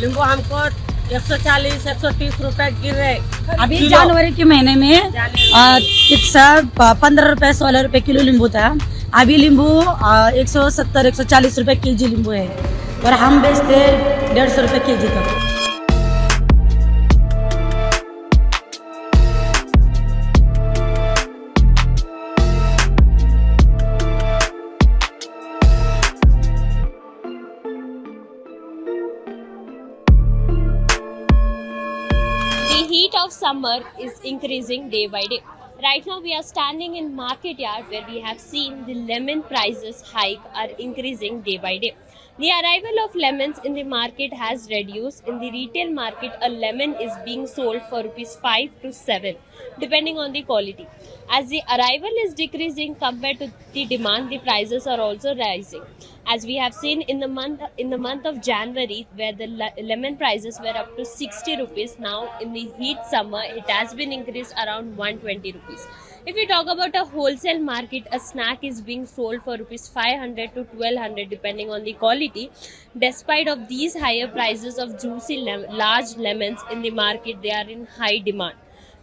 नींबू हमको 140 130 रुपए गिर रहे। अभी जनवरी के महीने में 15 रुपए 16 रुपए किलो नींबू था। अभी नींबू 170 140 रुपए केजी नींबू है और हम बेचते 150 रुपए केजी तक। The heat of summer is increasing day by day. Right now we are standing in market yard where we have seen the lemon prices hike are increasing day by day. The arrival of lemons in the market has reduced. In the retail market, a lemon is being sold for rupees 5 to 7 depending on the quality. As the arrival is decreasing compared to the demand, the prices are also rising. As we have seen in the month of January, where the lemon prices were up to 60 rupees, now in the heat summer it has been increased around 120 rupees. If we talk about a wholesale market, a snack is being sold for rupees 500 to 1200 depending on the quality. Despite of these higher prices of juicy large lemons in the market, they are in high demand.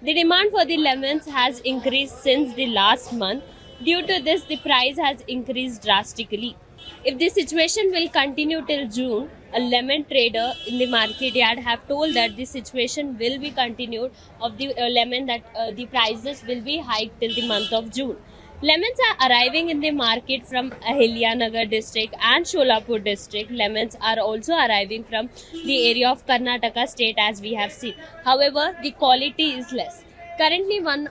The demand for the lemons has increased since the last month. Due to this, the price has increased drastically. If the situation will continue till June, a lemon trader in the market yard have told that the situation will be continued of the lemon, that the prices will be hiked till the month of June. Lemons are arriving in the market from Ahilya district and Sholapur district. Lemons are also arriving from the area of Karnataka state, as we have seen. However, the quality is less. Currently, one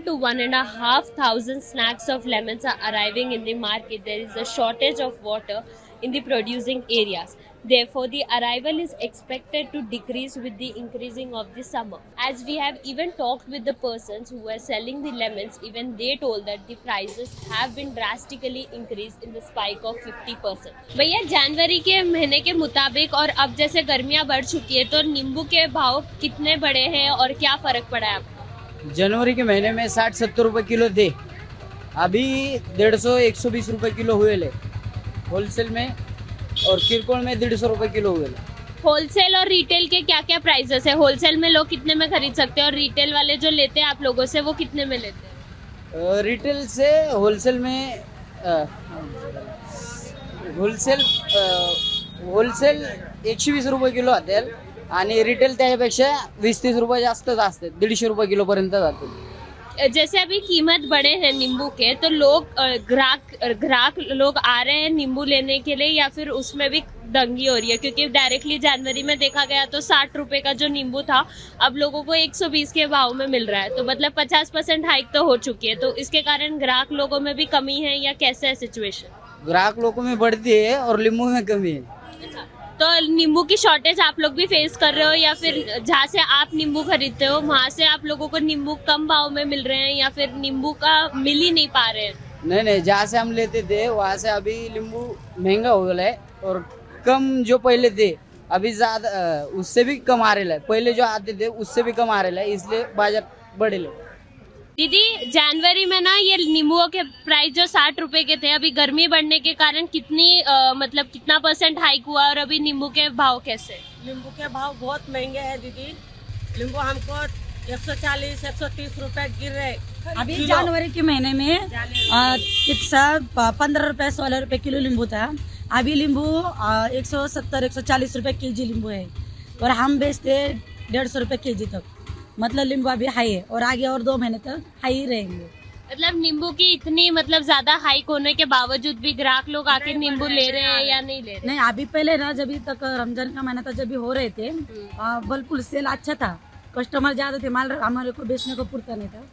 to 1.5 thousand snacks of lemons are arriving in the market. There is a shortage of water in the producing areas. Therefore, the arrival is expected to decrease with the increasing of the summer. As we have even talked with the persons who were selling the lemons, even they told that the prices have been drastically increased in the spike of 50%. भैया, जनवरी के महीने के मुताबिक और अब जैसे गर्मियां बढ़ चुकी है, तो नींबू के भाव कितने बढ़े हैं और क्या फर्क पड़ा है आपको? जनवरी के महीने में 60-70 रुपए किलो थे, अभी 150-120 रुपए किलो हुए ले होलसेल में, और किरकोल में 150 रुपए किलो हुए ले। होलसेल और रिटेल के क्या क्या प्राइसेस है? होलसेल में लोग कितने में खरीद सकते हैं और रिटेल वाले जो लेते हैं आप लोगों से, वो कितने में लेते हैं? रिटेल से होलसेल में होलसेल 120 रुपये किलो आते आणि रिटेल त्याच्यापेक्षा 20-30 रुपये जास्तच असते, 150 रुपये किलो पर्यंत जाते। जैसे अभी कीमत बढ़े हैं नींबू के, तो लोग ग्राहक लोग आ रहे हैं नींबू लेने के लिए, या फिर उसमें भी दंगी हो रही है? क्योंकि डायरेक्टली जनवरी में देखा गया तो 60 रुपए का जो नींबू था, अब लोगों को 120 के भाव में मिल रहा है, तो मतलब 50% हाइक तो हो चुकी है। तो इसके कारण ग्राहक लोगों में भी कमी है या कैसे है सिचुएशन? ग्राहक लोगों में बढ़ती है और नींबू में कमी है। अच्छा, तो नींबू की शॉर्टेज आप लोग भी फेस कर रहे हो, या फिर जहाँ से आप नींबू खरीदते हो वहाँ से आप लोगों को नींबू कम भाव में मिल रहे हैं, या फिर नींबू का मिल ही नहीं पा रहे हैं? नहीं, जहाँ से हम लेते थे वहाँ से अभी नींबू महंगा हो गया है, और कम जो पहले थे अभी ज्यादा उससे भी कम आ रहा है, पहले जो आते थे उससे भी कम आ रहा है, इसलिए बाजार बढ़े ले। दीदी, जनवरी में ना ये नींबुओं के प्राइस जो 60 रुपए के थे, अभी गर्मी बढ़ने के कारण कितना % हाइक हुआ, और अभी नींबू के भाव कैसे? नींबू के भाव बहुत महंगे हैं दीदी। नींबू हमको 140 130 रुपए गिर रहे। अभी जनवरी के महीने में 15 रुपए 16 रुपए किलो नींबू था। अभी नींबू 170 140 रुपए केजी नींबू है और हम बेचते 150 रुपए केजी तक। मतलब नींबू अभी हाई है और आगे और 2 महीने तक हाई रहेंगे। मतलब नींबू की इतनी ज्यादा हाइक होने के बावजूद भी ग्राहक लोग आके नींबू ले रहे हैं या नहीं ले रहे? नहीं, अभी पहले ना, जब तक रमजान का महीना था, जब भी हो रहे थे, बिल्कुल सेल अच्छा था, कस्टमर ज्यादा थे, माल हमारे को बेचने को पूरता नहीं था।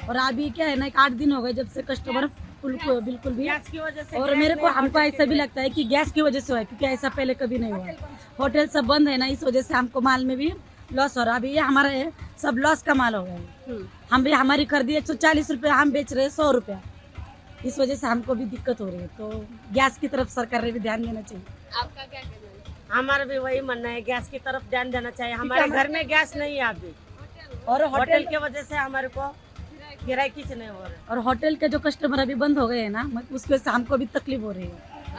और अभी क्या है ना, 8 दिन हो गए जब से कस्टमर बिल्कुल भी, गैस की वजह से, और मेरे को हमको ऐसा भी लगता है कि गैस की वजह से हुआ है, क्योंकि ऐसा पहले कभी नहीं हुआ। होटल सब बंद है ना, इस वजह से हमको माल में भी लॉस हो रहा है। अभी ये हमारा है सब लॉस का माल हो गया है। हम भी हमारी खरीदी 140 रुपए, हम बेच रहे हैं 100 रुपया। इस वजह से हमको भी दिक्कत हो रही है, तो गैस की तरफ सरकार ने भी ध्यान देना चाहिए। आपका क्या कहना है? हमारा भी वही मानना है, गैस की तरफ ध्यान देना चाहिए। हमारे घर में गैस नहीं है अभी, और होटल की वजह से हमारे को गिराकी नहीं हो रहा है। और होटल के जो कस्टमर अभी बंद हो गए हैं ना, उसके वजह से हमको भी तकलीफ हो रही है,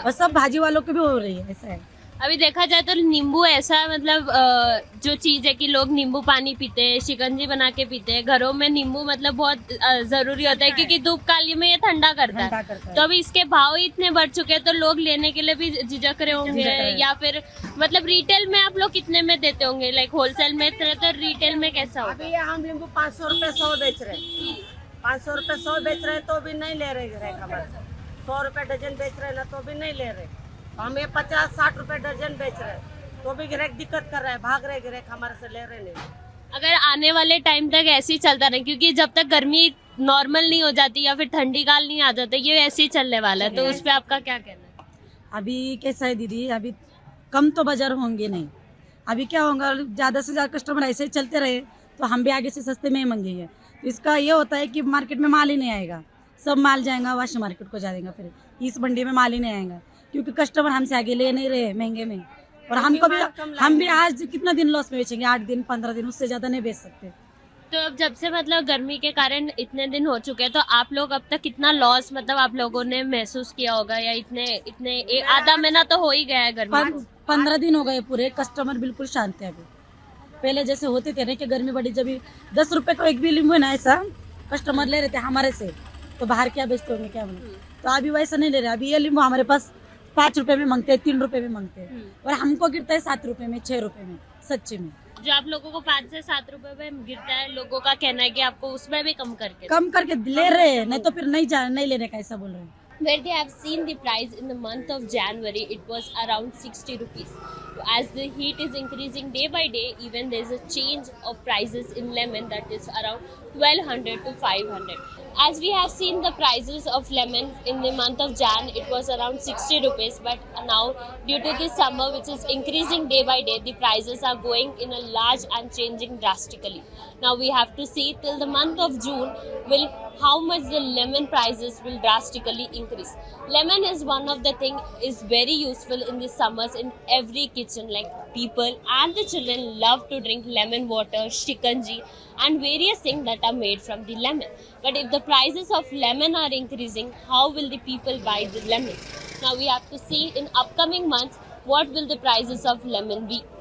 और सब भाजी वालों को भी हो रही है। ऐसा है, अभी देखा जाए तो नींबू ऐसा मतलब जो चीज है कि लोग नींबू पानी पीते हैं, शिकंजी बना के पीते हैं घरों में। नींबू मतलब बहुत जरूरी होता है क्योंकि धूप काली में ये ठंडा करता ठंडा है। करता है। तो अभी इसके भाव ही इतने बढ़ चुके हैं तो लोग लेने के लिए भी झिझक रहे होंगे। झिझक रहे हैं। या फिर मतलब रिटेल में आप लोग कितने में देते होंगे? लाइक होलसेल में तो रिटेल में कैसा होगा? अभी ये हम नींबू 500 रुपए 100 बेच रहे हैं। 500 रुपए 100 बेच रहे हैं तो भी नहीं ले रहे ग्राहक हमारे से। 100 रुपए डजन बेच रहे हैं ना तो भी नहीं ले रहे। हम ये 50-60 रुपए डजन बेच रहे हैं तो भी ग्राहक दिक्कत कर रहा है, भाग रहे ग्राहक हमारे से ले रहे नहीं। अगर आने वाले टाइम तक ऐसे ही चलता रहे, क्योंकि जब तक गर्मी नॉर्मल नहीं हो जाती या फिर ठंडी काल नहीं आ जाता, ये ऐसे ही चलने वाला है, तो उस पर आपका क्या कहना है? अभी कैसा है दीदी, अभी कम तो बाजार होंगे नहीं। अभी क्या होगा, ज्यादा से ज्यादा कस्टमर ऐसे ही चलते रहे तो हम भी आगे से सस्ते में ही मंगेंगे। तो इसका ये होता है कि मार्केट में माल ही नहीं आएगा, सब माल जाएगा वाशी मार्केट को जाएगा, फिर इस मंडी में माल ही नहीं आएगा क्योंकि कस्टमर हमसे आगे ले नहीं रहे महंगे में। और हमको भी, हम भी आज कितना दिन लॉस में बेचेंगे, 8 दिन 15 दिन, उससे ज्यादा नहीं बेच सकते। तो अब जब से मतलब गर्मी के कारण इतने दिन हो चुके हैं तो आप लोग अब तक कितना लॉस मतलब आप लोगों ने महसूस किया होगा? या इतने आधा महीना तो हो ही गया है गर्मी। 15 दिन हो गए पूरे, कस्टमर बिल्कुल शांत है अभी। पहले जैसे होते थे ना कि गर्मी बड़ी, जब 10 रुपए को एक भी नींबू है ना, ऐसा कस्टमर ले रहे थे हमारे से, तो बाहर क्या बेचते होंगे क्या बोले। तो अभी वैसा नहीं ले रहे। अभी ये नींबू हमारे पास 5 रुपए में मांगते हैं, 3 रुपए में मांगते हैं, और हमको गिरता है 7 रुपए में, 6 रुपए में, सच्ची में। जो आप लोगों को 5 से 7 रुपए में गिरता है, लोगों का कहना है कि आपको उसमें भी कम करके कम करके ले रहे हैं, नहीं तो फिर नहीं लेने का, ऐसा बोल रहे हैं। Where they have seen the price in the month of January, it was around 60 rupees. As the heat is increasing day by day, even there is a change of prices in lemon, that is around 1200 to 500. As we have seen the prices of lemon in the month of Jan, it was around 60 rupees, but now due to the summer which is increasing day by day, the prices are going in a large and changing drastically. Now we have to see till the month of June how much the lemon prices will drastically increase. Lemon is one of the thing is very useful in the summers in every kitchen. Like people and the children love to drink lemon water, shikanji, and various things that are made from the lemon. But if the prices of lemon are increasing, how will the people buy the lemons? Now we have to see in upcoming months what will the prices of lemon be.